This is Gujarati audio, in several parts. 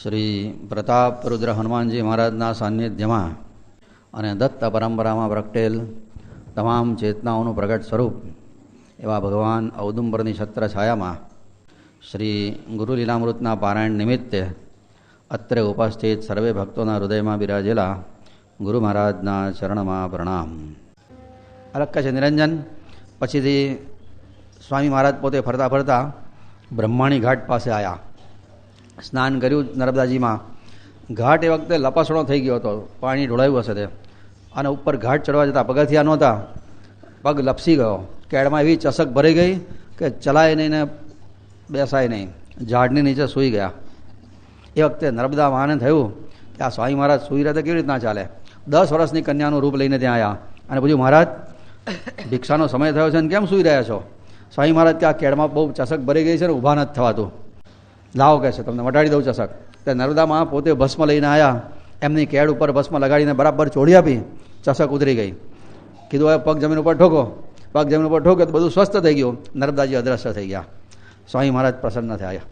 શ્રી પ્રતાપ રુદ્ર હનુમાનજી મહારાજના સાનિધ્યમાં અને દત્ત પરંપરામાં પ્રગટેલ તમામ ચેતનાઓનું પ્રગટ સ્વરૂપ એવા ભગવાન ઔદુંબરની છત્ર છાયામાં શ્રી ગુરુ લીલામૃતના પારાયણ નિમિત્તે અત્રે ઉપસ્થિત સર્વે ભક્તોના હૃદયમાં બિરાજેલા ગુરુ મહારાજના ચરણમાં પ્રણામ. અલક્ક છે નિરંજન. પછીથી સ્વામી મહારાજ પોતે ફરતા ફરતા બ્રહ્માણી ઘાટ પાસે આવ્યા. સ્નાન કર્યું નર્મદાજીમાં. ઘાટ એ વખતે લપસણો થઈ ગયો હતો, પાણી ઢોળાયું હશે તે, અને ઉપર ઘાટ ચડવા જતાં પગથિયા નહોતા, પગ લપસી ગયો. કેળમાં એવી ચસક ભરી ગઈ કે ચલાય નહીં ને બેસાય નહીં, ઝાડની નીચે સૂઈ ગયા. એ વખતે નર્મદા માને થયું કે આ સ્વામી મહારાજ સૂઈ રહ્યા તો કેવી રીતના ચાલે. 10 વર્ષની કન્યાનું રૂપ લઈને ત્યાં આવ્યા અને પૂછ્યું, મહારાજ ભિક્ષાનો સમય થયો છે ને કેમ સૂઈ રહ્યા છો? સ્વામી મહારાજ કે આ કેળમાં બહુ ચસક ભરી ગઈ છે ને ઊભા નથી થવાતું, લાવો કહે છે તમને મટાડી દઉં ચસક. તે નર્મદામાં પોતે ભસ્મ લઈને આવ્યા, એમની કેળ ઉપર ભસ્મ લગાડીને બરાબર ચોળી આપી, ચસક ઉતરી ગઈ. કીધું હવે પગ જમીન ઉપર ઠોકો. પગ જમીન ઉપર ઠોકે તો બધું સ્વસ્થ થઈ ગયું. નર્મદાજી અદ્રશ્ય થઈ ગયા. સ્વામી મહારાજ પ્રસન્ન થયા.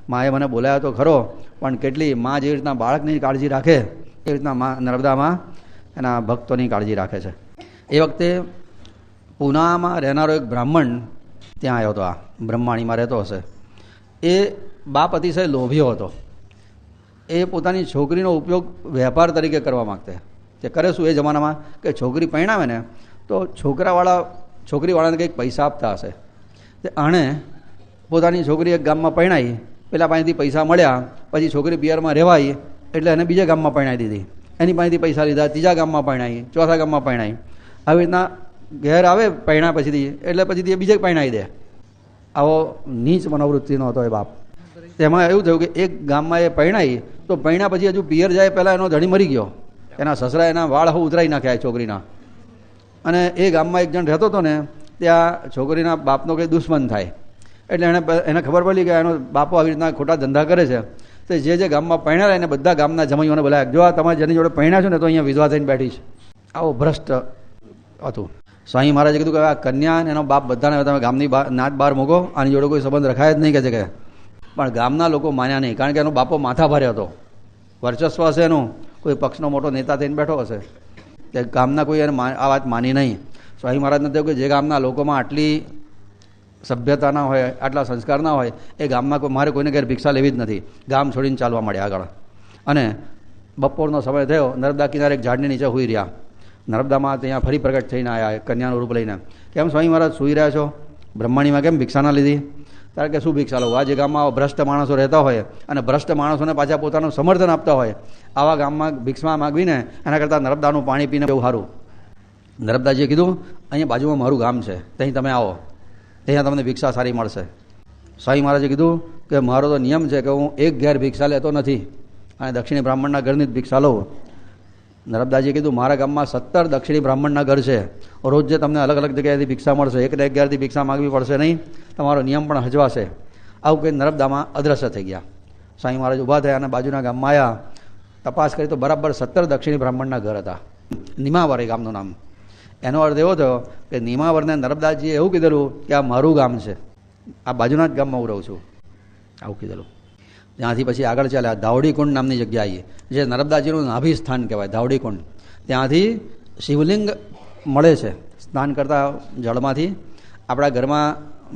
માએ મને બોલાયા તો ખરો, પણ કેટલી મા જે રીતના બાળકની કાળજી રાખે એ રીતના મા નર્મદામાં એના ભક્તોની કાળજી રાખે છે. એ વખતે પૂનામાં રહેનારો એક બ્રાહ્મણ ત્યાં આવ્યો હતો. આ બ્રહ્માણીમાં રહેતો હશે. એ બાપ અતિશય લોભીઓ હતો. એ પોતાની છોકરીનો ઉપયોગ વેપાર તરીકે કરવા માગતે. તે કરે શું એ જમાનામાં કે છોકરી પરણાવે ને તો છોકરીવાળાને કંઈક પૈસા આપતા હશે. તે આણે પોતાની છોકરી એક ગામમાં પરણાવી, પેલા પાસેથી પૈસા મળ્યા, પછી છોકરી પિયરમાં રહેવાય એટલે એને બીજા ગામમાં પરણાવી દીધી. એની પાસેથી પૈસા લીધા, ત્રીજા ગામમાં પરણાવી, ચોથા ગામમાં પરણાવી. આવી રીતના ઘેર આવે પરણ્યા પછીથી એટલે પછીથી એ બીજે પરણાવી દે. આવો નીચ મનોવૃત્તિનો હતો એ બાપ. તેમાં એવું થયું કે એક ગામમાં એ પરણાવી તો પરણ્યા પછી હજુ પિયર જાય પહેલાં એનો ધણી મરી ગયો. એના સસરા એના વાળ ઉતરાઈ નાખ્યા છોકરીના. અને એ ગામમાં એક જણ રહેતો હતો ને, ત્યાં છોકરીના બાપનો કંઈ દુશ્મન થાય એટલે એને ખબર પડી કે એનો બાપો આવી રીતના ખોટા ધંધા કરે છે. તો જે ગામમાં પરણ્યા એને બધા ગામના જમાઈઓને બોલાવ્યા, જો આ તમારે જેની જોડે પરણ્યા છો ને તો અહીંયા વિધવા થઈને બેઠી છે. આવો ભ્રષ્ટ હતું. સ્વામી મહારાજે કીધું કે આ કન્યા અને એનો બાપ બધાને તમે ગામની નાત બહાર મૂકો, આની જોડે કોઈ સંબંધ રખાય જ નહીં કે છે કે. પણ ગામના લોકો માન્યા નહીં, કારણ કે એનો બાપો માથા ભારે હતો, વર્ચસ્વ હશે એનું, કોઈ પક્ષનો મોટો નેતા થઈને બેઠો હશે. તે ગામના કોઈ એને આ વાત માની નહીં. સ્વામી મહારાજને થયું કે જે ગામના લોકોમાં આટલી સભ્યતા ના હોય, આટલા સંસ્કાર ના હોય, એ ગામમાં મારે કોઈને ઘેર ભિક્ષા લેવી જ નથી. ગામ છોડીને ચાલવા મળ્યા આગળ. અને બપોરનો સમય થયો, નર્મદા કિનારે એક ઝાડની નીચે સૂઈ રહ્યા. નર્મદામાં ત્યાં ફરી પ્રગટ થઈને આવ્યા કન્યાનું રૂપ લઈને. કેમ સ્વામી મહારાજ સૂઈ રહ્યા છો? બ્રહ્માણીમાં કેમ ભિક્ષા ના લીધી? કારણ કે શું ભિક્ષા લો? આ જે ગામમાં ભ્રષ્ટ માણસો રહેતા હોય અને ભ્રષ્ટ માણસોને પાછા પોતાનું સમર્થન આપતા હોય, આવા ગામમાં ભિક્ષા માગવીને એના કરતાં નર્મદાનું પાણી પીને બહુ સારું. નર્મદાજીએ કીધું, અહીંયા બાજુમાં મારું ગામ છે, ત્યાં તમે આવો, ત્યાં તમને ભિક્ષા સારી મળશે. સ્વામી મહારાજે કીધું કે મારો તો નિયમ છે કે હું એક ઘેર ભિક્ષા લેતો નથી અને દક્ષિણી બ્રાહ્મણના ઘરની જ ભિક્ષા લઉં. નર્મદાજીએ કીધું, મારા ગામમાં 17 દક્ષિણી બ્રાહ્મણના ઘર છે, રોજ જે તમને અલગ અલગ જગ્યાએથી ભિક્ષા મળશે, એક ઘેરથી ભિક્ષા માગવી પડશે નહીં, તમારો નિયમ પણ હજવાશે. આવું કંઈ નર્મદામાં અદ્રશ્ય થઈ ગયા. સ્વામી મહારાજ ઊભા થયા અને બાજુના ગામમાં આવ્યા. તપાસ કરી તો બરાબર 17 દક્ષિણી બ્રાહ્મણના ઘર હતા. નિમાવર એ ગામનું નામ. એનો અર્થ એવો થયો કે નિમાવરને નર્મદાજીએ એવું કીધેલું કે આ મારું ગામ છે, આ બાજુના જ ગામમાં હું રહું છું, આવું કીધેલું. ત્યાંથી પછી આગળ ચાલ્યા ધાવડીકુંડ નામની જગ્યાએ, જે નર્મદાજીનું નાભી સ્થાન કહેવાય, ધાવડીકુંડ. ત્યાંથી શિવલિંગ મળે છે. સ્નાન કરતા જળમાંથી આપણા ઘરમાં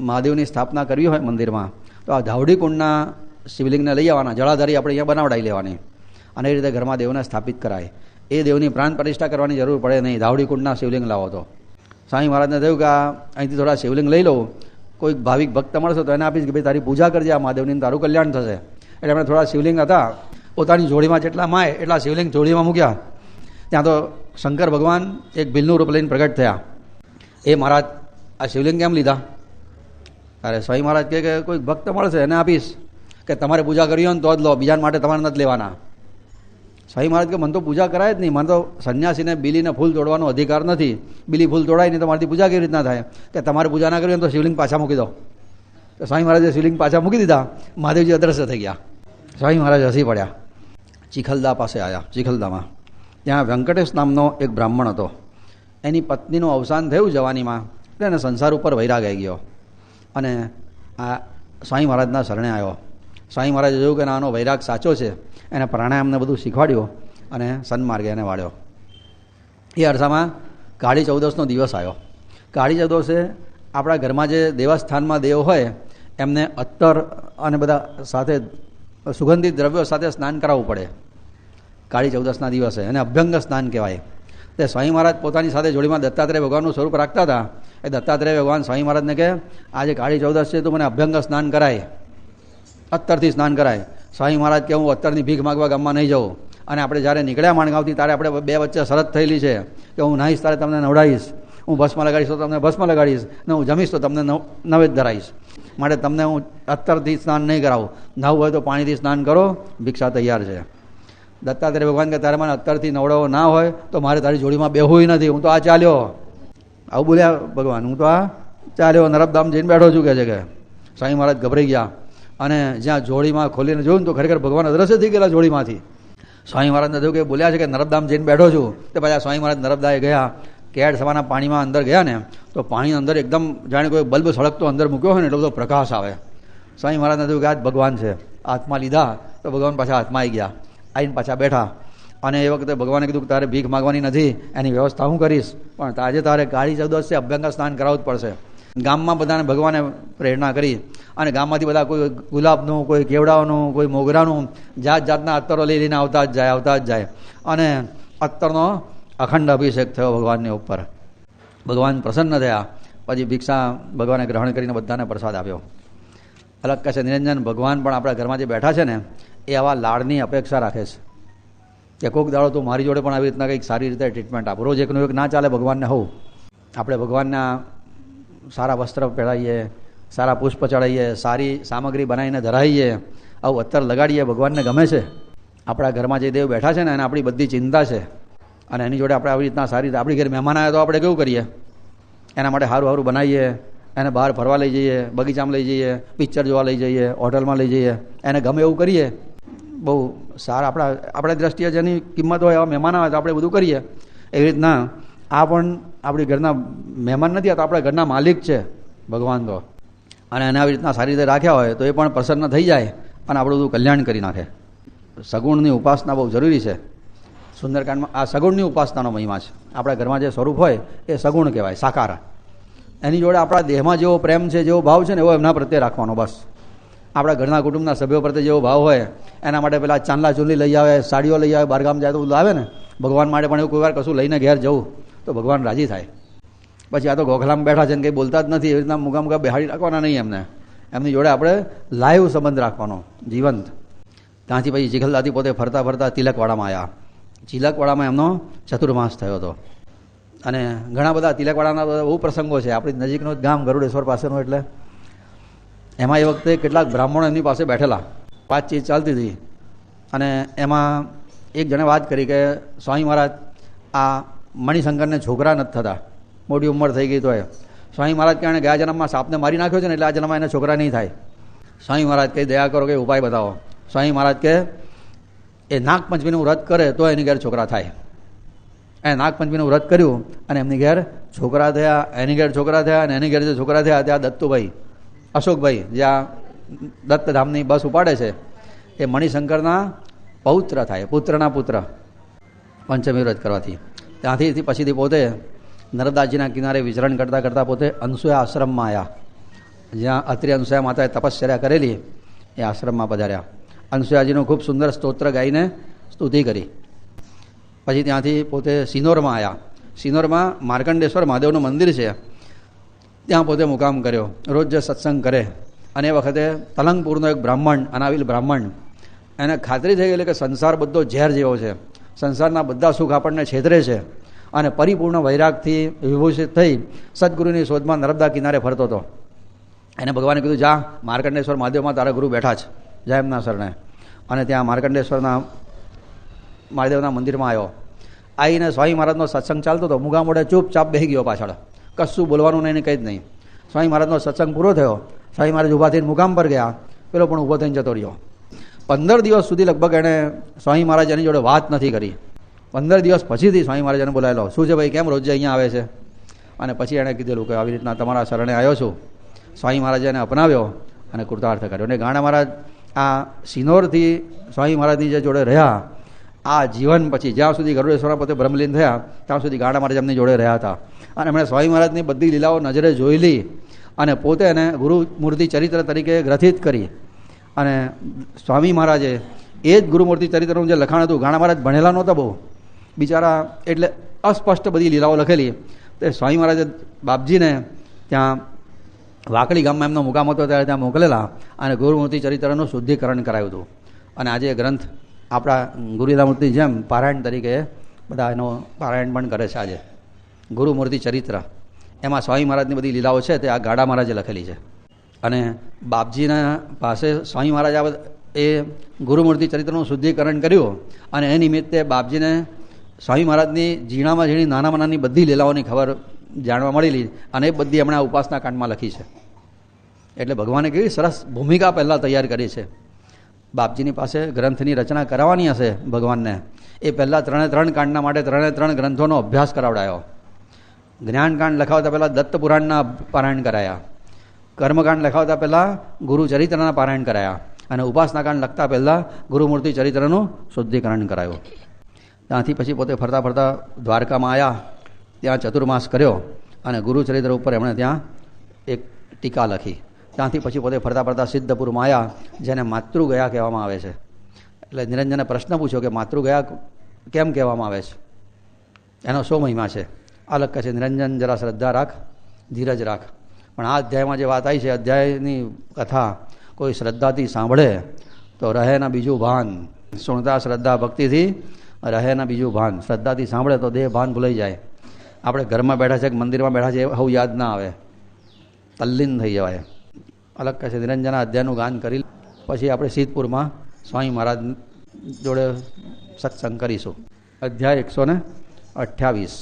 મહાદેવની સ્થાપના કરવી હોય મંદિરમાં તો આ ધાવડીકુંડના શિવલિંગને લઈ આવવાના, જળાધારી આપણે અહીંયા બનાવડાવી લેવાની અને એ રીતે ઘરમાં દેવને સ્થાપિત કરાય. એ દેવની પ્રાણ પ્રતિષ્ઠા કરવાની જરૂર પડે નહીં, ધાવડીકુંડના શિવલિંગ લાવો તો. સ્વામી મહારાજને થયું કે અહીંથી થોડા શિવલિંગ લઈ લઉં, કોઈ ભાવિક ભક્ત મળશે તો એને આપીશ કે ભાઈ તારી પૂજા કરજે આ મહાદેવની, તારું કલ્યાણ થશે. એટલે એમણે થોડા શિવલિંગ હતા, પોતાની જોડીમાં જેટલા માય એટલા શિવલિંગ જોડીમાં મૂક્યા. ત્યાં તો શંકર ભગવાન એક ભીલનું રૂપ લઈને પ્રગટ થયા. એ મહારાજ આ શિવલિંગ કેમ લીધા? અરે સ્વામી મહારાજ કહે કે કોઈ ભક્ત મળશે એને આપીશ, કે તમારે પૂજા કરવી હોય ને તો જ લો, બીજા માટે તમારે નથી લેવાના. સ્વામી મહારાજ કે મને તો પૂજા કરાય જ નહીં, મને તો સંન્યાસીને બીલીને ફૂલ તોડવાનો અધિકાર નથી, બીલી ફૂલ તોડાય નહીં તો મારાથી પૂજા કેવી રીતના થાય? કે તમારે પૂજા ના કરવી હોય તો શિવલિંગ પાછા મૂકી દો. તો સ્વામી મહારાજે શિવલિંગ પાછા મૂકી દીધા. મહાદેવજી અદ્રશ્ય થઈ ગયા. સ્વામી મહારાજ હસી પડ્યા. ચિખલદા પાસે આવ્યા. ચિખલદામાં ત્યાં વેંકટેશ નામનો એક બ્રાહ્મણ હતો. એની પત્નીનું અવસાન થયું જવાનીમાં, એટલે એને સંસાર ઉપર વૈરાગ આવી ગયો અને આ સ્વામી મહારાજના શરણે આવ્યો. સ્વામી મહારાજે જોયું કે આનો વૈરાગ સાચો છે, એને પ્રાણાયામને બધું શીખવાડ્યું અને સન્માર્ગે એને વાળ્યો. એ અરસામાં કાળી ચૌદસનો દિવસ આવ્યો. કાળી ચૌદસે આપણા ઘરમાં જે દેવસ્થાનમાં દેવ હોય એમને અત્તર અને બધા સાથે સુગંધિત દ્રવ્યો સાથે સ્નાન કરાવવું પડે. કાળી ચૌદસના દિવસે એને અભ્યંગ સ્નાન કહેવાય. તે સ્વામી મહારાજ પોતાની સાથે જોડીમાં દત્તાત્રેય ભગવાનનું સ્વરૂપ રાખતા હતા. એ દત્તાત્રેય ભગવાન સ્વામી મહારાજને કહે, આજે કાળી ચૌદસ છે તો મને અભ્યંગ સ્નાન કરાય, અત્તરથી સ્નાન કરાય. સ્વામી મહારાજ કે હું અત્તરની ભીખ માગવા ગામમાં નહીં જાઉં, અને આપણે જ્યારે નીકળ્યા માણગાંવથી ત્યારે આપણે બે વચ્ચે શરત થયેલી છે કે હું નાહીશ ત્યારે તમને નવડાવીશ, હું ભસ્મ લગાડીશ તો તમને ભસ્મ લગાડીશ, ને હું જમીશ તો તમને નૈવેદ્ય ધરાવીશ. માટે તમને હું અત્તરથી સ્નાન નહીં કરાવું. નવું હોય તો પાણીથી સ્નાન કરો, ભિક્ષા તૈયાર છે. દત્તાત્રેય ભગવાન કે તારે મને અત્તરથી નવડાવો ના હોય તો મારે તારી જોડીમાં બેહવું નથી, હું તો આ ચાલ્યો. આવું બોલ્યા ભગવાન, હું તો આ ચાલ્યો, નર્મદામ જઈને બેઠો છું, કે છે. કે સ્વામી મહારાજ ગભરાઈ ગયા અને જ્યાં જોડીમાં ખોલીને જોયું ને તો ખરેખર ભગવાન અદ્રશ્ય થઈ ગયેલા જોડીમાંથી. સ્વામી મહારાજને થયું કે બોલ્યા છે કે નર્મદામ જઈને બેઠો છું. તો પાછા સ્વામી મહારાજ નર્મદાએ ગયા, કેડ સવારના પાણીમાં અંદર ગયા ને તો પાણીની અંદર એકદમ જાણે કોઈ બલ્બ સળગતો અંદર મૂક્યો હોય ને એટલો બધો પ્રકાશ આવે. સ્વામી મહારાજને થયું કે આ જ ભગવાન છે. હાથમાં લીધા તો ભગવાન પાછા હાથમાં આવી ગયા, આવીને પાછા બેઠા. અને એ વખતે ભગવાને કીધું કે તારે ભીખ માગવાની નથી, એની વ્યવસ્થા હું કરીશ, પણ આજે તારે કાળી ચૌદસ છે, અભ્યંગ સ્નાન કરાવવું જ પડશે. ગામમાં બધાને ભગવાને પ્રેરણા કરી અને ગામમાંથી બધા કોઈ ગુલાબનું, કોઈ કેવડાઓનું, કોઈ મોગરાનું જાત જાતના અત્તરો લઈને આવતા જ જાય. અને અત્તરનો અખંડ અભિષેક થયો ભગવાનની ઉપર. ભગવાન પ્રસન્ન થયા. પછી ભિક્ષા ભગવાને ગ્રહણ કરીને બધાને પ્રસાદ આપ્યો. અલગ કહે છે નિરંજન, ભગવાન પણ આપણા ઘરમાં જે બેઠા છે ને એ આવા લાડની અપેક્ષા રાખે છે કે કોઈક દાડો તો મારી જોડે પણ આવી રીતના કંઈક સારી રીતે ટ્રીટમેન્ટ આપો. રોજ એકનું એક ના ચાલે ભગવાનને. હોવું આપણે ભગવાનના સારા વસ્ત્ર પહેરાવીએ, સારા પુષ્પ ચડાવીએ, સારી સામગ્રી બનાવીને ધરાવીએ, આવું અત્તર લગાડીએ, ભગવાનને ગમે છે. આપણા ઘરમાં જે દેવ બેઠા છે ને એને આપણી બધી ચિંતા છે, અને એની જોડે આપણે આવી રીતના સારી રીતે આપણી ઘરે મહેમાન આવ્યા તો આપણે કેવું કરીએ, એના માટે સારું સારું બનાવીએ, એને બહાર ફરવા લઈ જઈએ, બગીચામાં લઈ જઈએ, પિક્ચર જોવા લઈ જઈએ, હોટલમાં લઈ જઈએ, એને ગમે એવું કરીએ. બહુ સારા આપણા દ્રષ્ટિએ જેની કિંમત હોય એવા મહેમાન આવે તો આપણે બધું કરીએ. એવી રીતના આ પણ આપણી ઘરના મહેમાન નથી, આ તો આપણા ઘરના માલિક છે ભગવાન તો. અને એને આવી રીતના સારી રીતે રાખ્યા હોય તો એ પણ પ્રસન્ન થઈ જાય અને આપણું બધું કલ્યાણ કરી નાખે. સગુણની ઉપાસના બહુ જરૂરી છે. સુંદરકાંડમાં આ સગુણની ઉપાસનાનો મહિમા છે. આપણા ઘરમાં જે સ્વરૂપ હોય એ સગુણ કહેવાય, સાકાર. એની જોડે આપણા દેહમાં જેવો પ્રેમ છે, જેવો ભાવ છે ને એવો એમના પ્રત્યે રાખવાનો. બસ આપણા ઘરના કુટુંબના સભ્યો પ્રત્યે જેવો ભાવ હોય એના માટે પેલા ચાંદલા ચૂંદલી લઈ આવે, સાડીઓ લઈ આવે, બહારગામ જાય તો બધું આવે ને. ભગવાન માટે પણ એવું કોઈ વાર કશું લઈને ઘેર જવું તો ભગવાન રાજી થાય. પછી આ તો ગોખલામાં બેઠા છે ને કંઈ બોલતા જ નથી, એવી રીતના મુગા બેહાડી રાખવાના નહીં એમને. એમની જોડે આપણે લાઈવ સંબંધ રાખવાનો, જીવંત. ત્યાંથી પછી ચિખલદાથી પોતે ફરતા ફરતા તિલકવાડામાં આવ્યા. તિલકવાડામાં એમનો ચતુર્માસ થયો હતો. અને ઘણા બધા તિલકવાડાના બહુ પ્રસંગો છે. આપણી નજીકનું ગામ ગરુડેશ્વર પાસેનું, એટલે એમાં એ વખતે કેટલાક બ્રાહ્મણો એમની પાસે બેઠેલા, વાતચીત ચાલતી હતી. અને એમાં એક જણે વાત કરી કે સ્વામી મહારાજ આ મણિશંકરને છોકરા નથી થતા, મોટી ઉંમર થઈ ગઈ તો એ સ્વામી મહારાજ કે ગયા જન્મમાં સાપને મારી નાખ્યો છે ને એટલે આ જન્મમાં એને છોકરા નહીં થાય. સ્વામી મહારાજ કંઈ દયા કરો, કંઈ ઉપાય બતાવો. સ્વામી મહારાજ કે એ નાગપંચમીનું વ્રત કરે તો એની ઘેર છોકરા થાય. એને નાગપંચમીનું વ્રત કર્યું અને એમની ઘેર છોકરા થયા, એની ઘેર છોકરા થયા, અને એની ઘેર જે છોકરા થયા ત્યાં દત્તુભાઈ, અશોકભાઈ જ્યાં દત્તધામની બસ ઉપાડે છે એ મણિશંકરના પૌત્ર થાય, પુત્રના પુત્ર, પંચમી વ્રત કરવાથી. ત્યાંથી પછીથી પોતે નર્મદાજીના કિનારે વિચરણ કરતાં કરતાં પોતે અનસૂયા આશ્રમમાં આવ્યા. જ્યાં અત્રે અનસૂયા માતાએ તપશ્ચર્યા કરેલી એ આશ્રમમાં પધાર્યા. અનસૂયાજીનું ખૂબ સુંદર સ્તોત્ર ગાઈને સ્તુતિ કરી. પછી ત્યાંથી પોતે સિનોરમાં આવ્યા. સિનોરમાં માર્કંડેશ્વર મહાદેવનું મંદિર છે, ત્યાં પોતે મુકામ કર્યો. રોજ જે સત્સંગ કરે. અને એ વખતે તલંગપુરનો એક બ્રાહ્મણ, અનાવિલ બ્રાહ્મણ, એને ખાતરી થઈ ગયેલી કે સંસાર બધો ઝેર જેવો છે, સંસારના બધા સુખ આપણને છેતરે છે. અને પરિપૂર્ણ વૈરાગથી વિભૂષિત થઈ સદગુરુની શોધમાં નર્મદા કિનારે ફરતો હતો. એને ભગવાને કીધું જા માર્કંડેશ્વર મહાદેવમાં તારા ગુરુ બેઠા છે, જા એમના શરણે. અને ત્યાં માર્કંડેશ્વરના મહાદેવના મંદિરમાં આવ્યો. આવીને સ્વામી મહારાજનો સત્સંગ ચાલતો હતો. મુગા મોઢે ચૂપચાપ બેસી ગયો પાછળ, કશું બોલવાનું નહીં, કંઈ જ નહીં. સ્વામી મહારાજનો સત્સંગ પૂરો થયો. સ્વામી મહારાજ ઊભા થઈને મુકામ પર ગયા, પેલો પણ ઊભો થઈને જતો રહ્યો. 15 દિવસ સુધી લગભગ એણે સ્વામી મહારાજ એની જોડે વાત નથી કરી. 15 દિવસ પછીથી સ્વામી મહારાજને બોલાયેલો, શું છે ભાઈ, કેમ રોજ અહીંયા આવે છે? અને પછી એણે કીધેલું કે આવી રીતના તમારા શરણે આવ્યો છું. સ્વામી મહારાજે એને અપનાવ્યો અને કૃતાર્થ કર્યો. અને ગાણા મહારાજ આ સિનોરથી સ્વામી મહારાજની જે જોડે રહ્યા, આ જીવન પછી જ્યાં સુધી ગરુડેશ્વર પોતે બ્રહ્મલીન થયા ત્યાં સુધી ગાડા મહારાજ એમની જોડે રહ્યા હતા. અને એમણે સ્વામી મહારાજની બધી લીલાઓ નજરે જોઈ લી અને પોતે એને ગુરુમૂર્તિ ચરિત્ર તરીકે ગ્રથિત કરી. અને સ્વામી મહારાજે એ જ ગુરુમૂર્તિ ચરિત્રનું જે લખાણ હતું, ગાણા મહારાજ ભણેલા નહોતા બહુ બિચારા, એટલે અસ્પષ્ટ બધી લીલાઓ લખેલી. તે સ્વામી મહારાજે બાપજીને ત્યાં વાકડી ગામમાં એમનો મુકામ હતો ત્યારે ત્યાં મોકલેલા અને ગુરુમૂર્તિ ચરિત્રનું શુદ્ધિકરણ કરાયું હતું. અને આજે ગ્રંથ આપણા ગુરુલીલામૂર્તિ જેમ પારાયણ તરીકે બધા એનો પારાયણ પણ કરે છે આજે. ગુરુમૂર્તિ ચરિત્ર એમાં સ્વામી મહારાજની બધી લીલાઓ છે તે આ ગાડા મહારાજે લખેલી છે. અને બાપજીના પાસે સ્વામી મહારાજ એ ગુરુમૂર્તિ ચરિત્રનું શુદ્ધિકરણ કર્યું અને એ નિમિત્તે બાપજીને સ્વામી મહારાજની ઝીણામાં ઝીણી નાનામાં નાની બધી લીલાઓની ખબર જાણવા મળેલી અને એ બધી એમણે ઉપાસના કાંડમાં લખી છે. એટલે ભગવાને કેવી સરસ ભૂમિકા પહેલાં તૈયાર કરી છે. બાપજીની પાસે ગ્રંથની રચના કરાવવાની હશે ભગવાનને, એ પહેલાં 3 કાંડના માટે 3 ગ્રંથોનો અભ્યાસ કરાવડાયો. જ્ઞાનકાંડ લખાવતા પહેલાં દત્ત પુરાણના પારાયણ કરાયા, કર્મકાંડ લખાવતા પહેલાં ગુરુચરિત્રના પારાયણ કરાયા અને ઉપાસનાકાંડ લખતા પહેલાં ગુરુમૂર્તિ ચરિત્રનું શુદ્ધિકરણ કરાયું. ત્યાંથી પછી પોતે ફરતા ફરતા દ્વારકામાં આવ્યા, ત્યાં ચતુર્માસ કર્યો અને ગુરુચરિત્ર ઉપર એમણે ત્યાં એક ટીકા લખી. ત્યાંથી પછી પોતે ફરતા ફરતા સિદ્ધપુરમાં આવ્યા, જેને માતૃગયા કહેવામાં આવે છે. એટલે નિરંજને પ્રશ્ન પૂછ્યો કે માતૃગયા કેમ કહેવામાં આવે છે, એનો શું મહિમા છે? અલગ કહે છે, નિરંજન જરા શ્રદ્ધા રાખ, ધીરજ રાખ. પણ આ અધ્યાયમાં જે વાત આવી છે, અધ્યાયની કથા કોઈ શ્રદ્ધાથી સાંભળે તો રહે ના બીજું ભાન. સુણતા શ્રદ્ધા ભક્તિથી રહે ના બીજું ભાન. શ્રદ્ધાથી સાંભળે તો દેહ ભાન ભૂલાઈ જાય. આપણે ઘરમાં બેઠા છે કે મંદિરમાં બેઠા છે એવું યાદ ના આવે, તલ્લીન થઈ જવાય. અલગ કહે છે, નિરંજના અધ્યાયનું ગાન કરી પછી આપણે સિદ્ધપુરમાં સ્વામી મહારાજ જોડે સત્સંગ કરીશું. અધ્યાય 128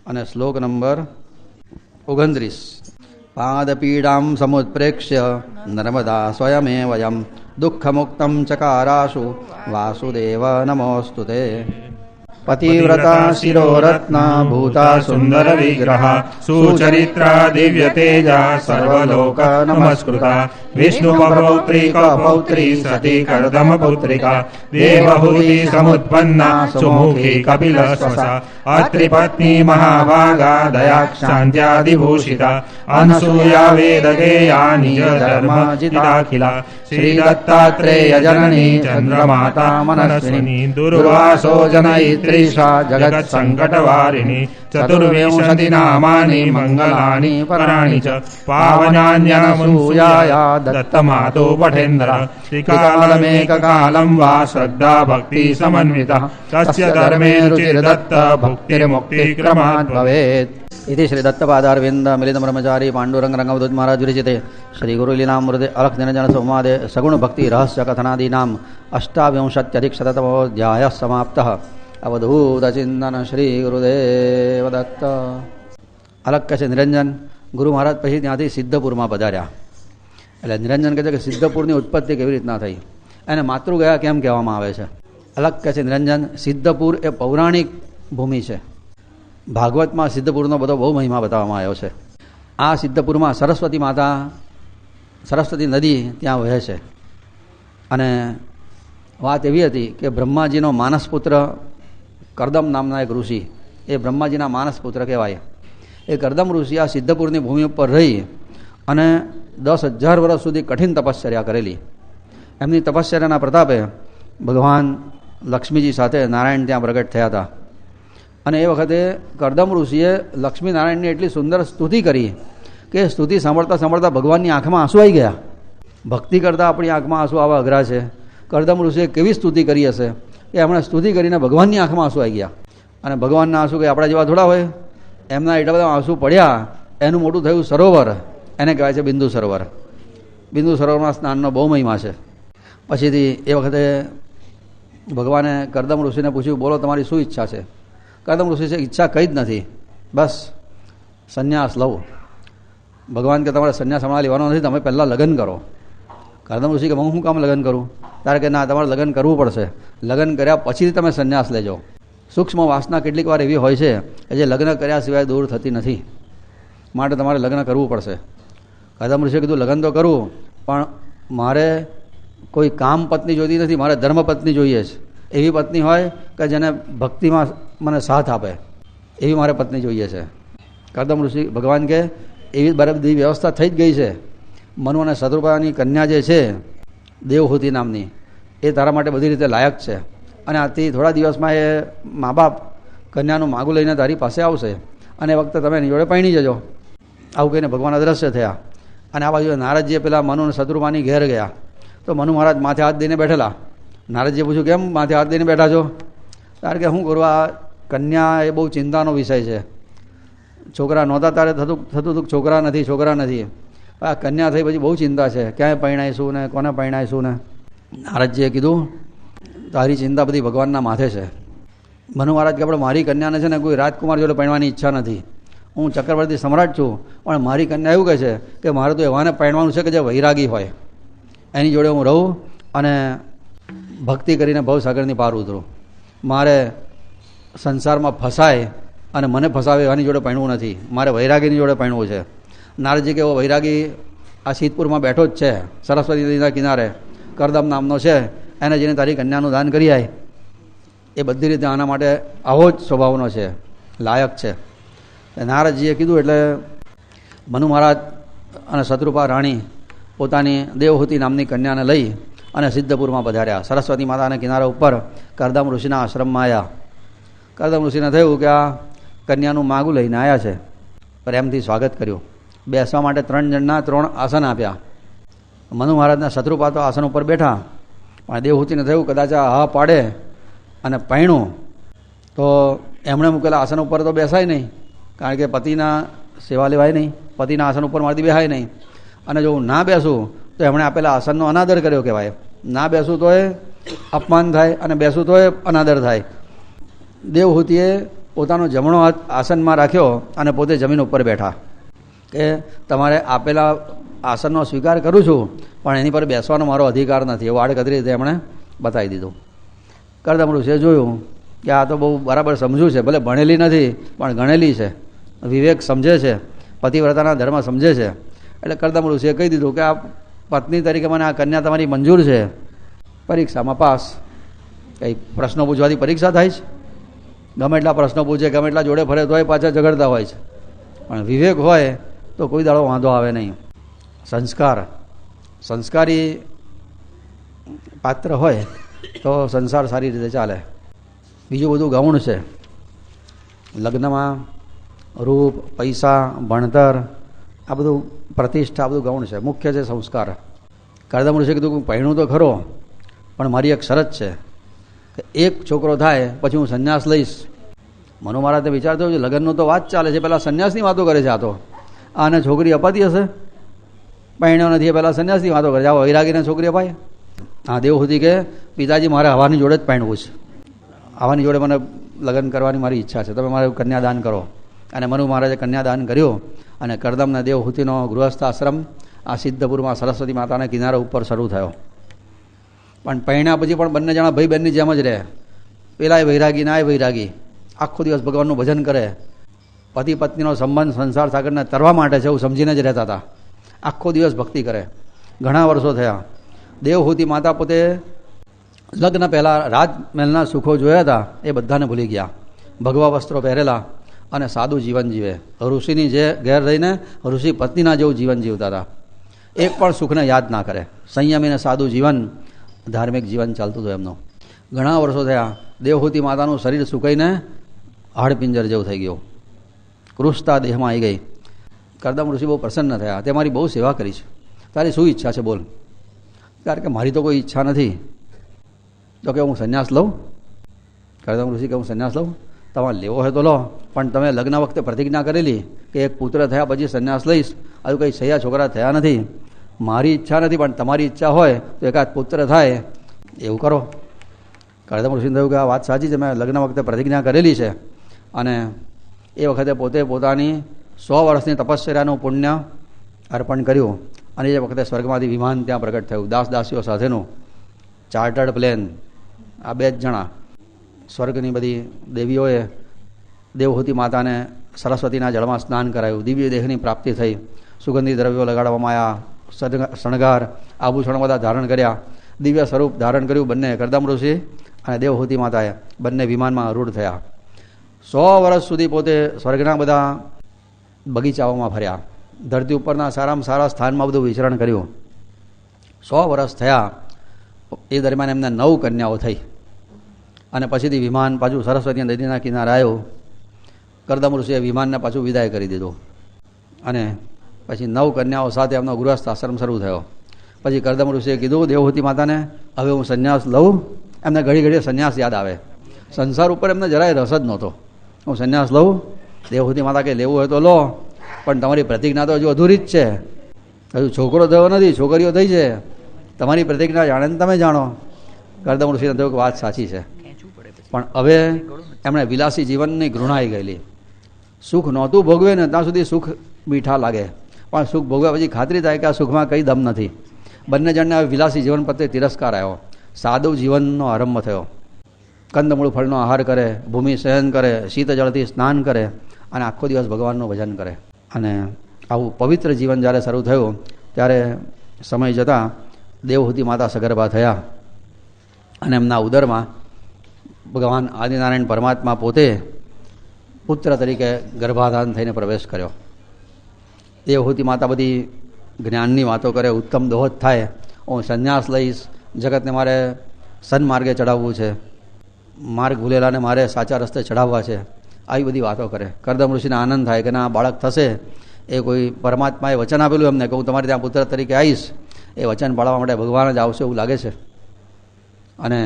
અને શ્લોક નંબર 29. પાદપીડામ સમુત્પ્રેક્ષ્ય નર્મદા સ્વયમેવયમ દુઃખમુક્તમ ચકારાશુ વાસુદેવ નમોસ્તુતે. પતિવ્રતા શિરોરત્ના ભૂતા સુંદર વિગ્રહ સુચરિત્રા દિવ્ય તેજા સર્વલોક નમસ્કૃતા. વિષ્ણુ પૌત્રી કપૌત્રી સતી કર્દમ પુત્રિકા દેવહૂતિ સમુત્પન્ના સુમુખી કપિલસ્વસા. અત્રિપત્ની મહાભાગા દયાક્ષાંત્યાદિભૂષિતા અનસૂયા વેદગેયા નિજ ધર્મ જીતાખિલા. શ્રી દત્તાત્રેય જનની ચંદ્રમાતા મનસ્વિની દુર્વાસો જનયિત્રીષા જગત સંકટવારિણી. ચતુર્વિંશતિ નામાની મંગલાની પરાણી ચ પાવનાન્યનસૂયાયા દત્તમાતો પઠેન્દ્ર. ત્રિકાલમેકકાલં વા શ્રદ્ધા ભક્તિ સમન્વિતઃ તસ્ય ધર્મે રુચિર્દત્ત ભુક્તિર્મુક્તિક્રમાत् ભવેत्. इति श्री दत्तपादारविंद मिलित ब्रह्मचारी पांडुरंग रंगवदूत महाराज विरचिते श्री गुरुलीलामृते अलख निरंजन संवादे सगुण भक्ति रहस्य कथनादीनाम 28-अधिकशततमोऽध्याय समाप्तः. अवधूत चिंतन श्री गुरुदेव दत्त. अलग કહે છે નિરંજન ગુરુ મહારાજ પછી ત્યાંથી સિદ્ધપુરમાં પધાર્યા. એટલે નિરંજન કહે છે કે સિદ્ધપુરની ઉત્પત્તિ કેવી રીતના થઈ, એને માતૃગયા કેમ કહેવામાં આવે છે. અલગ કહે છે નિરંજન સિદ્ધપુર એ પૌરાણિક ભૂમિ છે. ભાગવતમાં સિદ્ધપુરનો બધો બહુ મહિમા બતાવવામાં આવ્યો છે. આ સિદ્ધપુરમાં સરસ્વતી માતા, સરસ્વતી નદી ત્યાં વહે છે. અને વાત એવી હતી કે બ્રહ્માજીનો માનસપુત્ર કરદમ નામના એક ઋષિ, એ બ્રહ્માજીના માનસપુત્ર કહેવાય. એ કરદમ ઋષિ આ સિદ્ધપુરની ભૂમિ ઉપર રહી અને 10,000 વર્ષ સુધી કઠિન તપશ્ચર્યા કરેલી. એમની તપશ્ચર્યાના પ્રતાપે ભગવાન લક્ષ્મીજી સાથે નારાયણ ત્યાં પ્રગટ થયા હતા. અને એ વખતે કરદમ ઋષિએ લક્ષ્મીનારાયણની એટલી સુંદર સ્તુતિ કરી કે સ્તુતિ સાંભળતા સાંભળતા ભગવાનની આંખમાં આંસુ આવી ગયા. ભક્તિ કરતાં આપણી આંખમાં આંસુ આવા અઘરા છે. કરદમ ઋષિએ કેવી સ્તુતિ કરી હશે કે એમણે સ્તુતિ કરીને ભગવાનની આંખમાં આંસુ આવી ગયા. અને ભગવાનના આંસુ કંઈ આપણા જેવા થોડા હોય, એમના એટલા બધા આંસુ પડ્યા. એનું મોટું થયું સરોવર, એને કહેવાય છે બિંદુ સરોવર. બિંદુ સરોવરના સ્નાનનો બહુ મહિમા છે. પછીથી એ વખતે ભગવાને કરદમ ઋષિને પૂછ્યું, બોલો તમારી શું ઈચ્છા છે? કરદમ ઋષિ છે ઈચ્છા કંઈ જ નથી, બસ સંન્યાસ લઉં. ભગવાન કે તમારે સંન્યાસ હમણાં લેવાનો નથી, તમે પહેલાં લગ્ન કરો. કરદમ ઋષિ કે હું શું કામ લગ્ન કરું? ત્યારે કે ના, તમારે લગ્ન કરવું પડશે. લગ્ન કર્યા પછી તમે સંન્યાસ લેજો. સૂક્ષ્મ વાસના કેટલીક વાર એવી હોય છે કે જે લગ્ન કર્યા સિવાય દૂર થતી નથી, માટે તમારે લગ્ન કરવું પડશે. કરદમ ઋષિએ કીધું લગ્ન તો કરવું, પણ મારે કોઈ કામ પત્ની જોઈતી નથી, મારે ધર્મ પત્ની જોઈએ છે. એવી પત્ની હોય કે જેને ભક્તિમાં મને સાથ આપે, એવી મારે પત્ની જોઈએ છે. કરદમ ઋષિ ભગવાન કે એવી બધી વ્યવસ્થા થઈ જ ગઈ છે. મનુ અને શત્રુપાની કન્યા જે છે દેવહૂતિ નામની, એ તારા માટે બધી રીતે લાયક છે. અને આથી થોડા દિવસમાં એ મા બાપ કન્યાનું માગું લઈને તારી પાસે આવશે અને એ વખતે તમે એની જોડે પરણી જજો. આવું કહીને ભગવાન અદ્રશ્ય થયા. અને આ બાજુ નારદજીએ પેલા મનુ અને શત્રુપાની ઘેર ગયા તો મનુ મહારાજ માથે હાથ દઈને બેઠેલા. નારદજીએ પૂછ્યું, કેમ માથે હાથ દઈને બેઠા છો? કારણ કે શું કરું, આ કન્યા એ બહુ ચિંતાનો વિષય છે. છોકરા નહોતા તારે થતું હતું છોકરા નથી, છોકરા નથી. આ કન્યા થઈ પછી બહુ ચિંતા છે, ક્યાંય પરણાઈશું ને કોને પરણાઈશું ને. નારદજીએ કીધું, તારી ચિંતા બધી ભગવાનના માથે છે. મનુ મહારાજ કે આપણે મારી કન્યાને છે ને કોઈ રાજકુમાર જોડે પરણવાની ઈચ્છા નથી. હું ચક્રવર્તી સમ્રાટ છું, પણ મારી કન્યા એવું કહે છે કે મારે તો એવાને પરણવાનું છે કે જે વૈરાગી હોય, એની જોડે હું રહું અને ભક્તિ કરીને ભવસાગરની પાર ઉતરું. મારે સંસારમાં ફસાય અને મને ફસાવે એવાની જોડે પરણવું નથી, મારે વૈરાગીની જોડે પરણવું છે. નારદજી કે એવો વૈરાગી આ સિદ્ધપુરમાં બેઠો જ છે, સરસ્વતી નદીના કિનારે, કરદમ નામનો છે. એને જેને તારી કન્યાનું દાન કરી આય, એ બધી રીતે આના માટે આવો જ સ્વભાવનો છે, લાયક છે. નારદજીએ કીધું એટલે મનુ મહારાજ અને શત્રુપા રાણી પોતાની દેવહૂતિ નામની કન્યાને લઈ અને સિદ્ધપુરમાં પધાર્યા. સરસ્વતી માતાના કિનારા ઉપર કરદમ ઋષિના આશ્રમમાં આવ્યા. કરદમ ઋષિને થયું કે આ કન્યાનું માગું લઈને આવ્યા છે. પ્રેમથી સ્વાગત કર્યું. બેસવા માટે 3 જણના 3 આસન આપ્યા. મનુ મહારાજના શત્રુપા તો આસન ઉપર બેઠા, પણ દેવહૂતિને થયું કદાચ આ હા પાડે અને પરણું તો એમણે મૂકેલા આસન ઉપર તો બેસાય નહીં, કારણ કે પતિના સેવા લેવાય નહીં, પતિના આસન ઉપર મારથી બેસાય નહીં. અને જો હું ના બેસું તો એમણે આપેલા આસનનો અનાદર કર્યો કહેવાય. ના બેસું તો એ અપમાન થાય અને બેસું તો એ અનાદર થાય. દેવહૂતિએ પોતાનો જમણો હાથ આસનમાં રાખ્યો અને પોતે જમીન ઉપર બેઠા કે તમારે આપેલા આસનનો સ્વીકાર કરું છું, પણ એની પર બેસવાનો મારો અધિકાર નથી. એવું આડકતરી રીતે એમણે બતાવી દીધું. કરદમ ઋષિએ જોયું કે આ તો બહુ બરાબર સમજ્યું છે, ભલે ભણેલી નથી પણ ગણેલી છે, વિવેક સમજે છે, પતિવ્રતાના ધર્મ સમજે છે. એટલે કરદમ ઋષિએ કહી દીધું કે આ પત્ની તરીકે મને આ કન્યા તમારી મંજૂર છે, પરીક્ષામાં પાસ. કંઈ પ્રશ્નો પૂછવાથી પરીક્ષા થાય છે? ગમે એટલા પ્રશ્નો પૂછે, ગમે એટલા જોડે ફરે તોય પાછા ઝઘડતા હોય છે. પણ વિવેક હોય તો કોઈ દાડો વાંધો આવે નહીં. સંસ્કારી પાત્ર હોય તો સંસાર સારી રીતે ચાલે. બીજું બધું ગૌણ છે. લગ્નમાં રૂપ, પૈસા, ભણતર, આ બધું પ્રતિષ્ઠા, બધું ગૌણ છે. મુખ્ય છે સંસ્કાર. કરદમ ઋષિએ કીધું પહેણું તો ખરો, પણ મારી એક શરત છે કે એક છોકરો થાય પછી હું સંન્યાસ લઈશ. મનુ મહારાજને વિચાર થયો છે લગ્નનો તો વાત ચાલે છે, પહેલાં સંન્યાસની વાતો કરે છે. આ તો આને છોકરી અપાતી હશે, પહેણ્યો નથી, પહેલાં સંન્યાસની વાતો કરે છે. આવો વૈરાગીને છોકરી અપાય? હા, દેવહૂતિ કે પિતાજી મારે હવાની જોડે જ પહેણવું છે, આવાની જોડે મને લગ્ન કરવાની મારી ઈચ્છા છે, તમે મારે કન્યાદાન કરો. અને મનુ મહારાજે કન્યાદાન કર્યું અને કરદમના દેવહૂતિનો ગૃહસ્થ આશ્રમ આ સિદ્ધપુરમાં સરસ્વતી માતાના કિનારા ઉપર શરૂ થયો. પણ પરણ્યા પછી પણ બંને જણા ભાઈ બહેનની જેમ જ રહે. પેલા વૈરાગી ના વૈરાગી, આખો દિવસ ભગવાનનું ભજન કરે. પતિ પત્નીનો સંબંધ સંસાર સાગરને તરવા માટે છે એવું સમજીને જ રહેતા હતા. આખો દિવસ ભક્તિ કરે. ઘણા વર્ષો થયા. દેવહૂતિ માતા પોતે લગ્ન પહેલાં રાજમહેલના સુખો જોયા હતા, એ બધાને ભૂલી ગયા. ભગવા વસ્ત્રો પહેરેલા અને સાદું જીવન જીવે. ઋષિની જે ઘેર રહીને ઋષિ પત્નીના જેવું જીવન જીવતા હતા. એક પણ સુખને યાદ ના કરે. સંયમીને સાદું જીવન, ધાર્મિક જીવન ચાલતું હતું એમનું. ઘણા વર્ષો થયા. દેવહૂતિ માતાનું શરીર સુકાઈને હાડપિંજર જેવું થઈ ગયું. કૃષ્ણતા દેહમાં આવી ગઈ. કરદમ ઋષિ બહુ પ્રસન્ન થયા. તે મારી બહુ સેવા કરી છે, તારી શું ઈચ્છા છે બોલ? કારણ કે મારી તો કોઈ ઈચ્છા નથી. તો કે હું સંન્યાસ લઉં? કરદમ ઋષિ કે હું સંન્યાસ લઉં? તમારે લેવો હોય તો લો, પણ તમે લગ્ન વખતે પ્રતિજ્ઞા કરેલી કે એક પુત્ર થયા પછી સંન્યાસ લઈશ. આવું કંઈ સૈયા છોકરા થયા નથી. મારી ઈચ્છા નથી, પણ તમારી ઈચ્છા હોય તો એકાદ પુત્ર થાય એવું કરો. કરદમ ઋષિને થયું કે આ વાત સાચી છે, મેં લગ્ન વખતે પ્રતિજ્ઞા કરેલી છે. અને એ વખતે પોતે પોતાની 100 વર્ષની તપશ્ચર્યાનું પુણ્ય અર્પણ કર્યું. અને એ વખતે સ્વર્ગમાંથી વિમાન ત્યાં પ્રગટ થયું, દાસ-દાસીઓ સાથેનું, ચાર્ટર્ડ પ્લેન. આ 2 જ જણા. સ્વર્ગની બધી દેવીઓએ દેવહૂતિ માતાને સરસ્વતીના જળમાં સ્નાન કરાયું. દિવ્ય દેહની પ્રાપ્તિ થઈ. સુગંધી દ્રવ્યો લગાડવામાં આવ્યા, શણગાર, આભૂષણો બધા ધારણ કર્યા દિવ્ય સ્વરૂપ ધારણ કર્યું બંને કરદમ ઋષિ અને દેવહૂતિ માતાએ. બંને વિમાનમાં રૂઢ થયા. 100 વર્ષ સુધી પોતે સ્વર્ગના બધા બગીચાઓમાં ફર્યા. ધરતી ઉપરના સારામાં સારા સ્થાનમાં બધું વિચરણ કર્યું. 100 વર્ષ થયા. એ દરમિયાન એમને 9 કન્યાઓ થઈ. અને પછીથી વિમાન પાછું સરસ્વતી નદીના કિનારે આવ્યું. કરદમ ઋષિએ વિમાનને પાછું વિદાય કરી દીધું. અને પછી 9 કન્યાઓ સાથે એમનો ગૃહસ્થ આશ્રમ શરૂ થયો. પછી કરદમ ઋષિએ કીધું દેવહૂતિ માતાને, હવે હું સંન્યાસ લઉં. એમને ઘડી ઘડી સંન્યાસ યાદ આવે. સંસાર ઉપર એમને જરાય રસ જ નહોતો. હું સંન્યાસ લઉં. દેવહૂતિ માતા કે લેવું હોય તો લો, પણ તમારી પ્રતિજ્ઞા તો હજુ અધૂરી જ છે. હજુ છોકરો થયો નથી, છોકરીઓ થઈ છે. તમારી પ્રતિજ્ઞા જાણે ને તમે જાણો. કરદમ ઋષિને થયું કે વાત સાચી છે. પણ હવે એમણે વિલાસી જીવનની ઘૃણા આવી ગયેલી. સુખ નહોતું ભોગવે ને ત્યાં સુધી સુખ મીઠા લાગે, પણ સુખ ભોગવ્યા પછી ખાતરી થાય કે આ સુખમાં કંઈ દમ નથી. બંને જણને વિલાસી જીવન પ્રત્યે તિરસ્કાર આવ્યો. સાદું જીવનનો આરંભ થયો. કંદમૂળ ફળનો આહાર કરે, ભૂમિ સહન કરે, શીત જળથી સ્નાન કરે અને આખો દિવસ ભગવાનનું ભજન કરે. અને આવું પવિત્ર જીવન જ્યારે શરૂ થયું ત્યારે સમય જતાં દેવહૂતિ માતા સગર્ભા થયા. અને એમના ઉદરમાં ભગવાન આદિનારાયણ પરમાત્મા પોતે પુત્ર તરીકે ગર્ભાધાન થઈને પ્રવેશ કર્યો. દેવહૂતિ માતા બધી જ્ઞાનની વાતો કરે, ઉત્તમ દોહત થાય, હું સંન્યાસ લઈશ, જગતને મારે સન્માર્ગે ચડાવવું છે, માર્ગ ભૂલેલાને મારે સાચા રસ્તે ચડાવવા છે, આવી બધી વાતો કરે. કરદમ ઋષિને આનંદ થાય કે ના બાળક થશે. એ કોઈ પરમાત્માએ વચન આપેલું એમને કે હું તમારે ત્યાં પુત્ર તરીકે આવીશ, એ વચન પાળવા માટે ભગવાન જ આવશે એવું લાગે છે. અને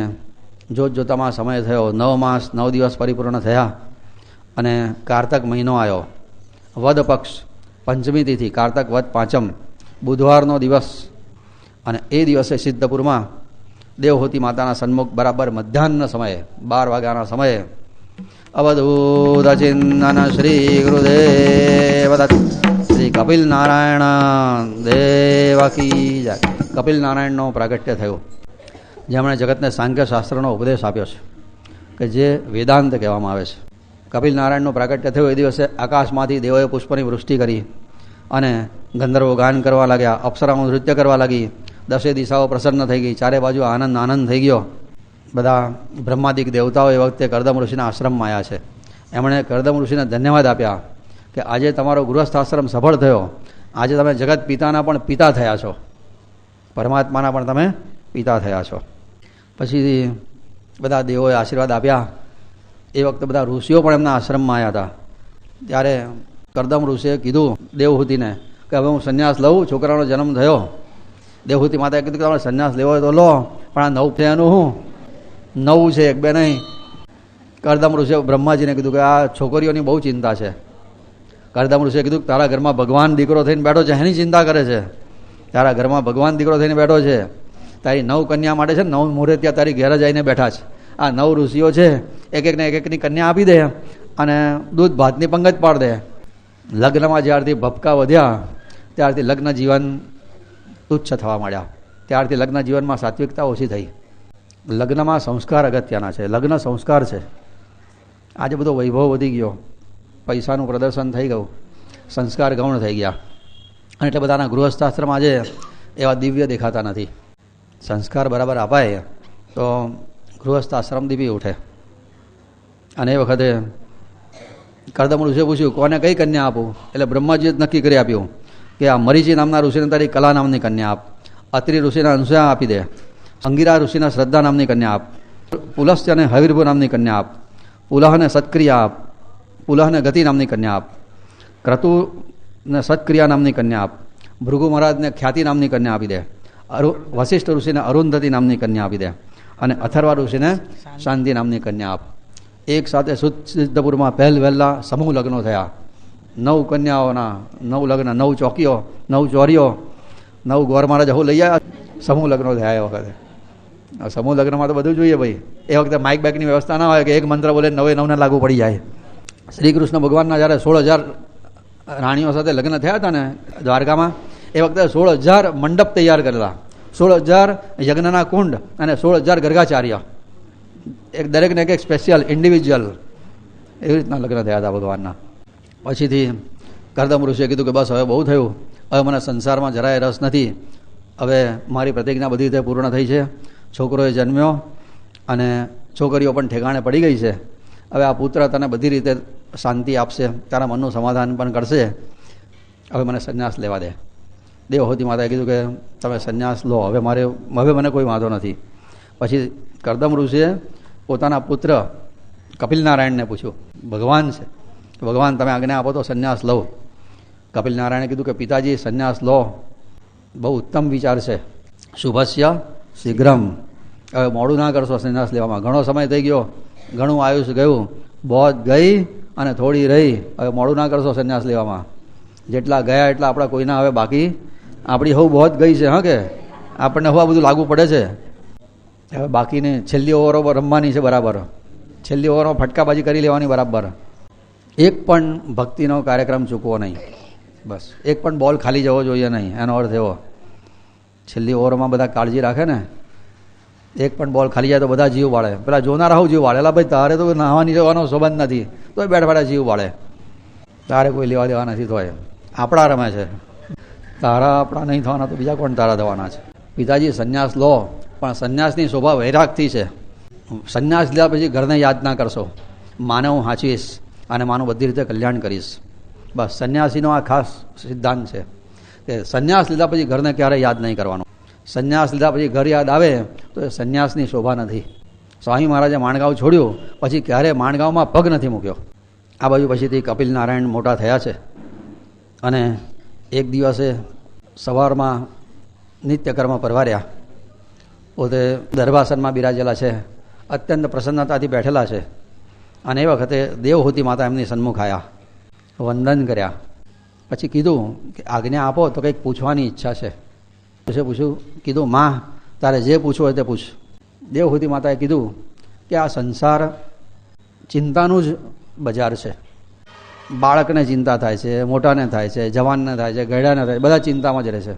જોતજોતામાં સમય થયો. 9 માસ 9 દિવસ પરિપૂર્ણ થયા. અને કારતક મહિનો આવ્યો. વદ પક્ષ પંચમી તિથિ, કારતક વદ 5મ બુધવારનો દિવસ. અને એ દિવસે સિદ્ધપુરમાં દેવહૂતિ માતાના સન્મુખ બરાબર મધ્યાહ્ન સમયે 12 વાગ્યાના સમયે અવધૂત ચિંતન શ્રી ગુરુદેવ દત્ત શ્રી કપિલ નારાયણ દેવકી જય. કપિલ નારાયણનો પ્રાગટ્ય થયો, જેમણે જગતને સાંખ્ય શાસ્ત્રનો ઉપદેશ આપ્યો છે કે જે વેદાંત કહેવામાં આવે છે. કપિલ નારાયણનું પ્રાગટ્ય થયું એ દિવસે આકાશમાંથી દેવોએ પુષ્પની વૃષ્ટિ કરી અને ગંધર્વો ગાન કરવા લાગ્યા, અપ્સરાઓ નૃત્ય કરવા લાગી, 10 દિશાઓ પ્રસન્ન થઈ ગઈ, ચારે બાજુ આનંદ થઈ ગયો. બધા બ્રહ્માદિક દેવતાઓ એ વખતે કરદમ ઋષિના આશ્રમમાં આવ્યા છે. એમણે કરદમ ઋષિને ધન્યવાદ આપ્યા કે આજે તમારો ગૃહસ્થ આશ્રમ સફળ થયો. આજે તમે જગત પિતાના પણ પિતા થયા છો, પરમાત્માના પણ તમે પિતા થયા છો. પછી બધા દેવોએ આશીર્વાદ આપ્યા. એ વખતે બધા ઋષિઓ પણ એમના આશ્રમમાં આવ્યા હતા. ત્યારે કરદમ ઋષિએ કીધું દેવહૂતિને કે હવે હું સંન્યાસ લઉં, છોકરાનો જન્મ થયો. દેવહૂતિ માતાએ કીધું કે તમારે સંન્યાસ લેવો હોય તો લો, પણ આ 9 થયાનું હું 9 છે, 1 2 નહીં. કરદમ ઋષિએ બ્રહ્માજીને કીધું કે આ છોકરીઓની બહુ ચિંતા છે. કરદમ ઋષિએ કીધું કે તારા ઘરમાં ભગવાન દીકરો થઈને બેઠો છે, એની ચિંતા કરે છે. તારા ઘરમાં ભગવાન દીકરો થઈને બેઠો છે. તારી 9 કન્યા માટે છે, 9 મુહૂર્તે ત્યાં તારી ઘેર જઈને બેઠા છે. આ 9 ઋષિઓ છે, એક એકની કન્યા આપી દે અને દૂધ ભાતની પંગત પાડ દે. લગ્નમાં જ્યારથી ભપકા વધ્યા ત્યારથી લગ્ન જીવન તુચ્છ થવા માંડ્યા. ત્યારથી લગ્ન જીવનમાં સાત્વિકતા ઓછી થઈ. લગ્નમાં સંસ્કાર અગત્યના છે. લગ્ન સંસ્કાર છે. આજે બધો વૈભવ વધી ગયો, પૈસાનું પ્રદર્શન થઈ ગયું, સંસ્કાર ગૌણ થઈ ગયા. અને એટલે બધાના ગૃહસ્થાશ્રમ આજે એવા દિવ્ય દેખાતા નથી. સંસ્કાર બરાબર અપાય તો ગૃહસ્થાશ્રમ દીપી ઉઠે. અને એ વખતે કરદમ ઋષિએ પૂછ્યું કોને કઈ કન્યા આપું? એટલે બ્રહ્માજીએ નક્કી કરી આપ્યું કે આ મરીચી નામના ઋષિને તારી કલા નામની કન્યા આપ, અત્રિ ઋષિને અનુસયા આપી દે, અંગિરા ઋષિને શ્રદ્ધા નામની કન્યા આપ, પુલસ્ત્યને હવિર્ભુ નામની કન્યા આપ, પુલહને સત્ક્રિયા આપ, પુલહને ગતિ નામની કન્યા આપ, ક્રતુને સત્ક્રિયા નામની કન્યા આપ, ભૃગુ મહારાજને ખ્યાતિ નામની કન્યા આપી દે, વશિષ્ઠ ઋષિને અરુંધતી નામની કન્યા આપી દે, અને અથર્વા ઋષિને શાંતિ નામની કન્યા આપ. એક સાથે સિદ્ધપુરમાં વહેલા સમૂહ લગ્નો થયા. 9 કન્યાઓના 9 લગ્ન, 9 ચોકીઓ, 9 ચોરીઓ, 9 ગોર મહારાજ હું લઈ આવ્યા. સમૂહ લગ્નો થયા એ વખતે. સમૂહ લગ્નમાં તો બધું જોઈએ ભાઈ. એ વખતે માઇક બાઇકની વ્યવસ્થા ના હોય કે એક મંત્ર બોલે 9 લાગુ પડી જાય. શ્રી કૃષ્ણ ભગવાનના જ્યારે 16,000 રાણીઓ સાથે લગ્ન થયા હતા ને દ્વારકામાં, એ વખતે 16,000 મંડપ તૈયાર કરેલા, 16,000 યજ્ઞના કુંડ અને 16,000 ગર્ગાચાર્ય, એક દરેકને એક સ્પેશિયલ ઇન્ડિવિજ્યુઅલ, એવી રીતના લગ્ન થયા હતા ભગવાનના. પછીથી કરદમ ઋષિએ કીધું કે બસ હવે બહુ થયું, હવે મને સંસારમાં જરાય રસ નથી, હવે મારી પ્રતિજ્ઞા બધી રીતે પૂર્ણ થઈ છે, છોકરોએ જન્મ્યો અને છોકરીઓ પણ ઠેકાણે પડી ગઈ છે. હવે આ પુત્ર તને બધી રીતે શાંતિ આપશે, તારા મનનું સમાધાન પણ કરશે. હવે મને સંન્યાસ લેવા દે. દેવહૂતિ માતાએ કીધું કે તમે સંન્યાસ લો, હવે મને કોઈ વાંધો નથી. પછી કરદમ ઋષિએ પોતાના પુત્ર કપિલનારાયણને પૂછ્યું, ભગવાન છે, ભગવાન તમે આજ્ઞા આપો તો સંન્યાસ લઉં. કપિલનારાયણે કીધું કે પિતાજી સંન્યાસ લો, બહુ ઉત્તમ વિચાર છે. શુભસ્ય શીઘ્રમ. હવે મોડું ના કરશો સંન્યાસ લેવામાં, ઘણો સમય થઈ ગયો, ઘણું આયુષ ગયું, બહોત ગઈ અને થોડી રહી. હવે મોડું ના કરશો સંન્યાસ લેવામાં. જેટલા ગયા એટલા આપણા કોઈના હવે બાકી, આપણી હવ બહોત ગઈ છે. હા કે આપણને હવે બધું લાગુ પડે છે. હવે બાકીને છેલ્લી ઓવરો રમવાની છે બરાબર, છેલ્લી ઓવરમાં ફટકાબાજી કરી લેવાની બરાબર. એક પણ ભક્તિનો કાર્યક્રમ ચૂકવો નહીં, બસ એક પણ બોલ ખાલી જવો જોઈએ નહીં. એનો અર્થ એવો, છેલ્લી ઓવરમાં બધા કાળજી રાખે ને, એક પણ બોલ ખાલી જાય તો બધા જીવ વાળે. પેલા જોનારા હું જીવ વાળેલા, ભાઈ તારે તો નાહવાની જવાનો સંબંધ નથી, તોય બેઠ બેઠા જીવ વાળે. તારે કોઈ લેવા દેવા નથી, તોય આપણા રમે છે. તારા આપણા નહીં થવાના તો બીજા કોણ તારા થવાના છે. પિતાજી સંન્યાસ લો, પણ સંન્યાસની શોભા વૈરાગથી છે. સંન્યાસ લીધા પછી ઘરને યાદ ના કરશો, માને હું હાંચીશ અને માનું બધી રીતે કલ્યાણ કરીશ. બસ સંન્યાસીનો આ ખાસ સિદ્ધાંત છે કે સંન્યાસ લીધા પછી ઘરને ક્યારેય યાદ નહીં કરવાનું. સંન્યાસ લીધા પછી ઘર યાદ આવે તો એ સંન્યાસની શોભા નથી. સ્વામી મહારાજે માણગાંવ છોડ્યું પછી ક્યારેય માણગાંવમાં પગ નથી મૂક્યો. આ બાજુ પછીથી કપિલ નારાયણ મોટા થયા છે અને એક દિવસે સવારમાં નિત્યકર્મ પરવાર્યા. પોતે દરબાસનમાં બિરાજેલા છે, અત્યંત પ્રસન્નતાથી બેઠેલા છે. અને એ વખતે દેવહૂતિ માતા એમની સન્મુખ આવ્યા, વંદન કર્યા. પછી કીધું કે આજ્ઞા આપો તો કંઈક પૂછવાની ઈચ્છા છે. પૂછ્યું, કીધું માં તારે જે પૂછવું હોય તે પૂછ. દેવહૂતિ માતાએ કીધું કે આ સંસાર ચિંતાનું જ બજાર છે. બાળકને ચિંતા થાય છે, મોટાને થાય છે, જવાનને થાય છે, ગયડાને થાય છે, બધા ચિંતામાં જ રહે છે.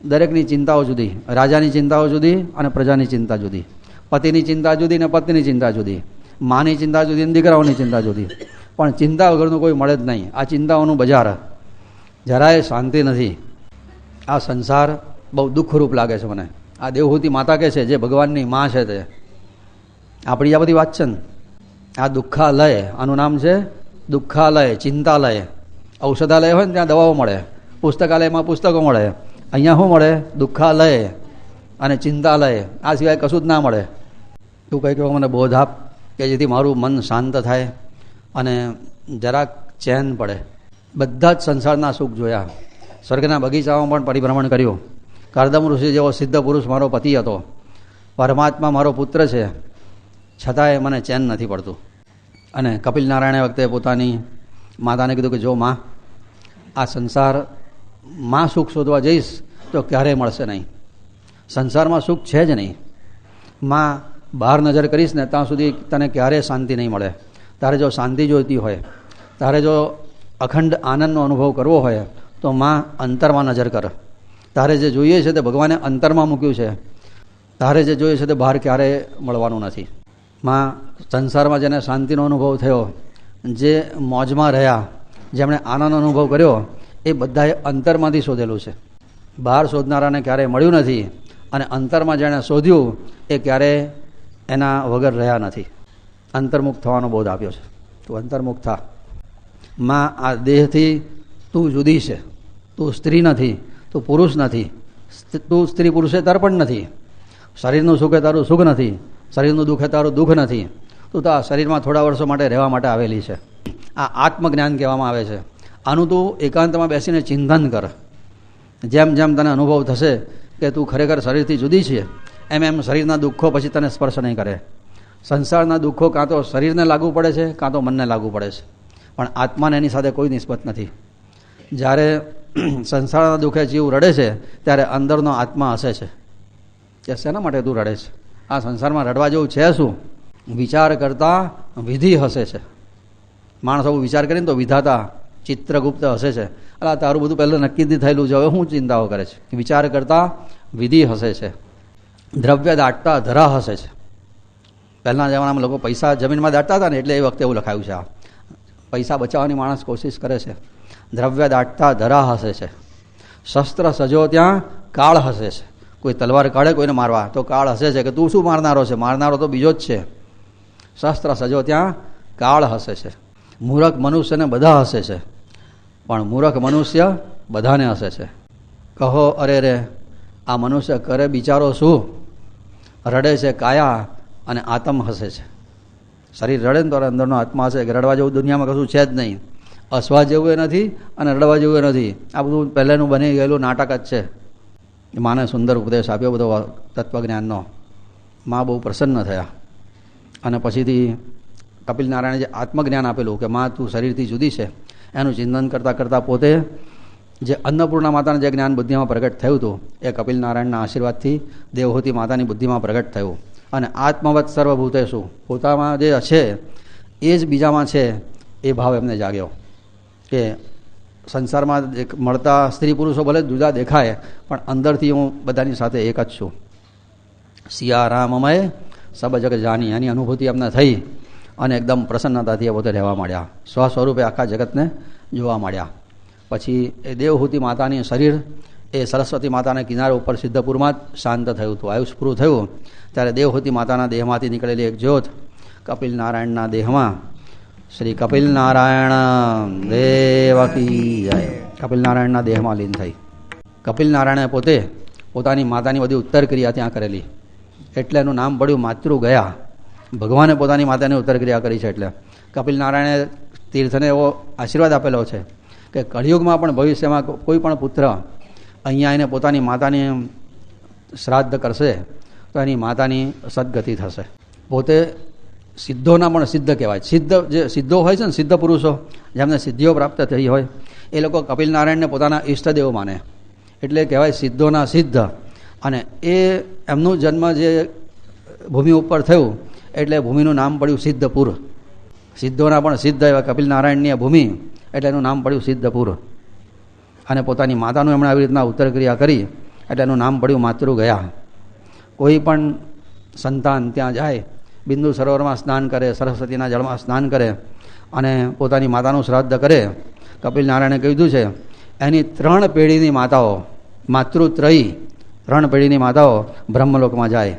દરેકની ચિંતાઓ જુદી, રાજાની ચિંતાઓ જુદી અને પ્રજાની ચિંતા જુદી, પતિની ચિંતા જુદી ને પત્નીની ચિંતા જુદી, માની ચિંતા જુદી અને દીકરાઓની ચિંતા જુદી. પણ ચિંતા વગરનું કોઈ મળે જ નહીં. આ ચિંતાઓનું બજાર, જરાય શાંતિ નથી. આ સંસાર બહુ દુઃખરૂપ લાગે છે મને. આ દેવહૂતિ માતા કહે છે, જે ભગવાનની માં છે તે આપણી આ બધી વાત છે ને. આ દુઃખાલય, આનું નામ છે દુઃખાલય, ચિંતાલય. ઔષધાલય હોય ને ત્યાં દવાઓ મળે, પુસ્તકાલયમાં પુસ્તકો મળે, અહીંયા શું મળે? દુઃખાલય અને ચિંતાલય. આ સિવાય કશું જ ના મળે. તું કંઈક મને બોધ આપ કે જેથી મારું મન શાંત થાય અને જરાક ચેન પડે. બધા જ સંસારના સુખ જોયા, સ્વર્ગના બગીચામાં પણ પરિભ્રમણ કર્યું. કરદમ ઋષિ જેવો સિદ્ધ પુરુષ મારો પતિ હતો, પરમાત્મા મારો પુત્ર છે, છતાંય મને ચેન નથી પડતું. અને કપિલ નારાયણે વખતે પોતાની માતાને કીધું કે જો માં, આ સંસારમાં સુખ શોધવા જઈશ તો ક્યારેય મળશે નહીં. સંસારમાં સુખ છે જ નહીં. માં બહાર નજર કરીશ ને ત્યાં સુધી તને ક્યારેય શાંતિ નહીં મળે. તારે જો શાંતિ જોઈતી હોય, તારે જો અખંડ આનંદનો અનુભવ કરવો હોય તો માં અંતરમાં નજર કર. તારે જે જોઈએ છે તે ભગવાને અંતરમાં મૂક્યું છે. તારે જે જોઈએ છે તે બહાર ક્યારેય મળવાનું નથી. માં સંસારમાં જેને શાંતિનો અનુભવ થયો, જે મોજમાં રહ્યા, જેમણે આનંદ અનુભવ કર્યો, એ બધાએ અંતરમાંથી શોધેલું છે. બહાર શોધનારાને ક્યારેય મળ્યું નથી અને અંતરમાં જેણે શોધ્યું એ ક્યારેય એના વગર રહ્યા નથી. અંતર્મુખ થવાનો બોધ આપ્યો છે. તું અંતર્મુખ થા. માં આ દેહથી તું જુદી છે. તું સ્ત્રી નથી, તું પુરુષ નથી. તું સ્ત્રી પુરુષેતર પણ નથી. શરીરનું સુખ એ તારું સુખ નથી, શરીરનું દુઃખ એ તારું દુઃખ નથી. તું તો આ શરીરમાં થોડા વર્ષો માટે રહેવા માટે આવેલી છે. આ આત્મજ્ઞાન કહેવામાં આવે છે. આનું તું એકાંતમાં બેસીને ચિંતન કર. જેમ જેમ તને અનુભવ થશે કે તું ખરેખર શરીરથી જુદી છે, એમ એમ શરીરના દુઃખો પછી તને સ્પર્શ નહીં કરે. સંસારના દુઃખો કાં તો શરીરને લાગુ પડે છે, કાં તો મનને લાગુ પડે છે, પણ આત્માને એની સાથે કોઈ નિસ્બત નથી. જ્યારે સંસારના દુઃખે જીવ રડે છે ત્યારે અંદરનો આત્મા હસે છે કે શેના માટે તું રડે છે? આ સંસારમાં રડવા જેવું છે શું? વિચાર કરતાં વિધિ હસે છે. માણસ આવું વિચાર કરીને તો વિધાતા ચિત્રગુપ્ત હસે છે. અલા તારું બધું પહેલાં નક્કી જ થયેલું છે, હવે શું ચિંતાઓ કરે છે? વિચાર કરતાં વિધિ હસે છે. દ્રવ્ય દાટતા ધરા હસે છે. પહેલાંના જમાનામાં લોકો પૈસા જમીનમાં દાટતા હતા ને, એટલે એ વખતે એવું લખાયું છે. આ પૈસા બચાવવાની માણસ કોશિશ કરે છે. દ્રવ્ય દાટતા ધરા હસે છે. શસ્ત્ર સજો ત્યાં કાળ હસે છે. કોઈ તલવાર કાઢે કોઈને મારવા તો કાળ હસે છે કે તું શું મારનારો છે, મારનારો તો બીજો જ છે. શસ્ત્ર સજો ત્યાં કાળ હસે છે. મૂરખ મનુષ્યને બધા હસે છે, પણ મૂરખ મનુષ્ય બધાને હસે છે. કહો અરે રે આ મનુષ્ય કરે બિચારો શું, રડે છે કાયા અને આત્મ હસે છે. શરીર રડે ને તો અંદરનો આત્મા હશે કે રડવા જેવું દુનિયામાં કશું છે જ નહીં. હસવા જેવું એ નથી અને રડવા જેવું એ નથી. આ બધું પહેલાંનું બની ગયેલું નાટક જ છે. માને સુંદર ઉપદેશ આપ્યો બધો તત્વજ્ઞાનનો. મા બહુ પ્રસન્ન થયા અને પછીથી કપિલ નારાયણે જે આત્મજ્ઞાન આપેલું કે મા તું શરીરથી જુદી છે એનું ચિંતન કરતાં કરતાં પોતે જે અન્નપૂર્ણા માતાનું જે જ્ઞાન બુદ્ધિમાં પ્રગટ થયું હતું એ કપિલ નારાયણના આશીર્વાદથી દેવહૂતિ માતાની બુદ્ધિમાં પ્રગટ થયું. અને આત્મવત સર્વભૂતેષુ પોતામાં જે છે એ જ બીજામાં છે એ ભાવ એમને જાગ્યો કે સંસારમાં મળતા સ્ત્રી પુરુષો ભલે જુદા દેખાય પણ અંદરથી હું બધાની સાથે એક જ છું. સિયારામમય સબ જગ જાની એની અનુભૂતિ એમને થઈ અને એકદમ પ્રસન્નતાથી એ પોતે રહેવા માંડ્યા. સ્વસ્વરૂપે આખા જગતને જોવા માંડ્યા. પછી એ દેવહૂતિ માતાની શરીર એ સરસ્વતી માતાના કિનારે ઉપર સિદ્ધપુરમાં જ શાંત થયું હતું, આયુષ પૂરું થયું. ત્યારે દેવહૂતિ માતાના દેહમાંથી નીકળેલી એક જ્યોત કપિલ નારાયણના દેહમાં શ્રી કપિલ નારાયણ દેવકી જય કપિલ નારાયણના દેહમાં લીન થઈ. કપિલ નારાયણે પોતે પોતાની માતાની બધી ઉત્તર ક્રિયા ત્યાં કરેલી એટલે એનું નામ પડ્યું માતૃ ગયા. ભગવાને પોતાની માતાની ઉત્તર ક્રિયા કરી છે એટલે કપિલ નારાયણે તીર્થને એવો આશીર્વાદ આપેલો છે કે કળિયુગમાં પણ ભવિષ્યમાં કોઈ પણ પુત્ર અહીંયા આવીને પોતાની માતાની શ્રાદ્ધ કરશે તો એની માતાની સદગતિ થશે. પોતે સિદ્ધોના પણ સિદ્ધ કહેવાય. સિદ્ધ જે સિદ્ધો હોય છે ને સિદ્ધ પુરુષો જેમને સિદ્ધિઓ પ્રાપ્ત થઈ હોય એ લોકો કપિલ નારાયણને પોતાના ઈષ્ટદેવ માને એટલે કહેવાય સિદ્ધોના સિદ્ધ. અને એ એમનું જન્મ જે ભૂમિ ઉપર થયું એટલે ભૂમિનું નામ પડ્યું સિદ્ધપુર. સિદ્ધોના પણ સિદ્ધ એવા કપિલ નારાયણની ભૂમિ એટલે એનું નામ પડ્યું સિદ્ધપુર. અને પોતાની માતાનું એમણે આવી રીતના ઉત્તર ક્રિયા કરી એટલે એનું નામ પડ્યું માતૃ ગયા. કોઈ પણ સંતાન ત્યાં જાય બિંદુ સરોવરમાં સ્નાન કરે, સરસ્વતીના જળમાં સ્નાન કરે અને પોતાની માતાનું શ્રાદ્ધ કરે. કપિલ નારાયણે કીધું છે એની 3 પેઢીની માતાઓ માતૃત્રયી 3 પેઢીની માતાઓ બ્રહ્મલોકમાં જાય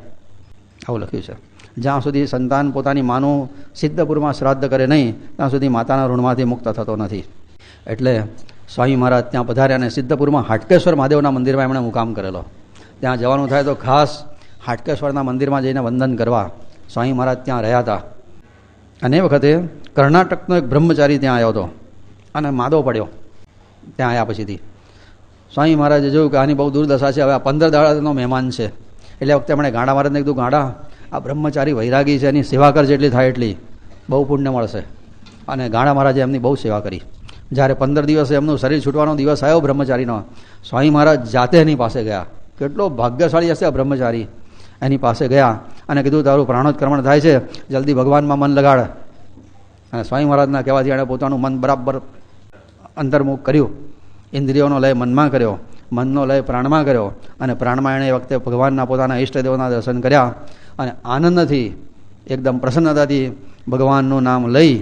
આવું લખ્યું છે. જ્યાં સુધી સંતાન પોતાની માનું સિદ્ધપુરમાં શ્રાદ્ધ કરે નહીં ત્યાં સુધી માતાના ઋણમાંથી મુક્ત થતો નથી. એટલે સ્વામી મહારાજ ત્યાં પધાર્યા અને સિદ્ધપુરમાં હાટકેશ્વર મહાદેવના મંદિરમાં એમણે મુકામ કરેલો. ત્યાં જવાનું થાય તો ખાસ હાટકેશ્વરના મંદિરમાં જઈને વંદન કરવા સ્વામી મહારાજ ત્યાં રહ્યા હતા. અને એ વખતે કર્ણાટકનો એક બ્રહ્મચારી ત્યાં આવ્યો હતો અને માદો પડ્યો. ત્યાં આવ્યા પછીથી સ્વામી મહારાજે જોયું કે આની બહુ દુર્દશા છે, હવે આ 15 દાડાનો મહેમાન છે. એટલે વખતે એમણે ગાંડા મહારાજને કીધું ગાંડા આ બ્રહ્મચારી વૈરાગી છે એની સેવા કર જેટલી થાય એટલી બહુ પુણ્ય મળશે. અને ગાંડા મહારાજે એમની બહુ સેવા કરી. જ્યારે 15 દિવસે એમનું શરીર છૂટવાનો દિવસ આવ્યો બ્રહ્મચારીનો સ્વામી મહારાજ જાતે એની પાસે ગયા. કેટલો ભાગ્યશાળી હશે આ બ્રહ્મચારી. એની પાસે ગયા અને કીધું તારું પ્રાણોત્ક્રમણ થાય છે, જલ્દી ભગવાનમાં મન લગાડ. અને સ્વામી મહારાજના કહેવાથી એણે પોતાનું મન બરાબર અંતર્મુખ કર્યું. ઇન્દ્રિયોનો લય મનમાં કર્યો, મનનો લય પ્રાણમાં કર્યો અને પ્રાણમાં એણે એ વખતે ભગવાનના પોતાના ઈષ્ટદેવોના દર્શન કર્યા અને આનંદથી એકદમ પ્રસન્નતાથી ભગવાનનું નામ લઈ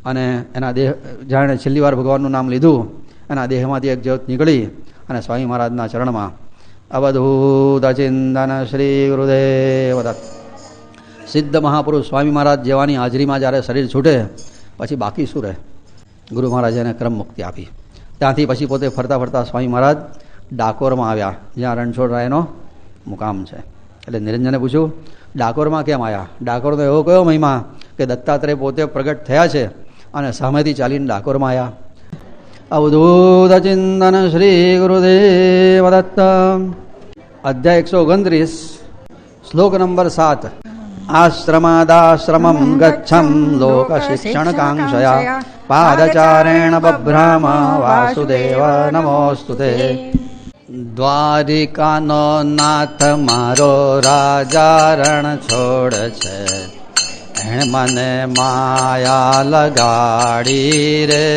અને એના દેહ જાણે છેલ્લી વાર ભગવાનનું નામ લીધું એના દેહમાંથી એક જ્યોત નીકળી અને સ્વામી મહારાજના ચરણમાં અવધૂત ચિંતન શ્રી ગુરુદેવ દત્ત. સિદ્ધ મહાપુરુષ સ્વામી મહારાજ જેવાની હાજરીમાં જ્યારે શરીર છૂટે પછી બાકી શું રહે. ગુરુ મહારાજે એને ક્રમ મુક્તિ આપી. ત્યાંથી પછી પોતે ફરતા ફરતા સ્વામી મહારાજ ડાકોરમાં આવ્યા જ્યાં રણછોડરાયનો મુકામ છે. એટલે નિરંજને પૂછ્યું ડાકોરમાં કેમ આવ્યા. ડાકોરનો એવો કયો મહિમા કે દત્તાત્રેય પોતે પ્રગટ થયા છે અને સામેથી ચાલીને ડાકોરમાં આવ્યા. અવધૂત ચિંતન શ્રી ગુરુદેવ દત્ત. અધ્યાય 129 શ્લોક નંબર 7. આશ્રમાદાશ્રમં ગચ્છં લોક શિક્ષણ કાંક્ષયા પાદચારેણ બભ્રામ વાસુદેવ નમોસ્તુતે. દ્વારિકાનો નાથ મારો રાજા રણ છોડ છે, એણ મને માયા લગાડી રે.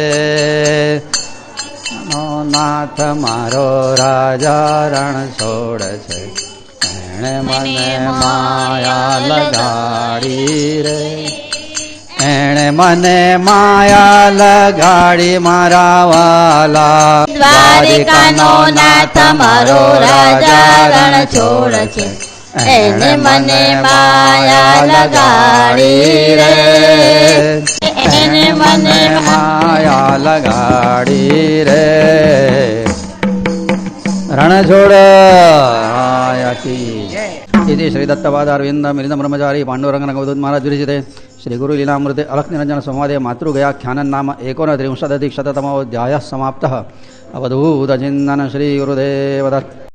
નાથ મારો રાજા રણ છોડ છે, એણે મને માયા લગાડી રે. એણે મને માયા લગાડી મારા વાલા. દ્વારિકાનો નાથ મારો રાજા રણ છોડ છે, એને મને માયા લગાડી રે, એને મને માયા લગાડી રે. રણછોડ આયાકી. इति श्री दत्तपादारविंद मिलित ब्रह्मचारी पांडुरंग नगवदूत महाराज विरचिते श्री गुरु लीलामृते अलक्ष निरंजन संवादे मातृगया ख्यानन नाम 39 शततमोऽध्यायः समाप्तः. अवधूत चिंतन श्री गुरुदेव दत्त.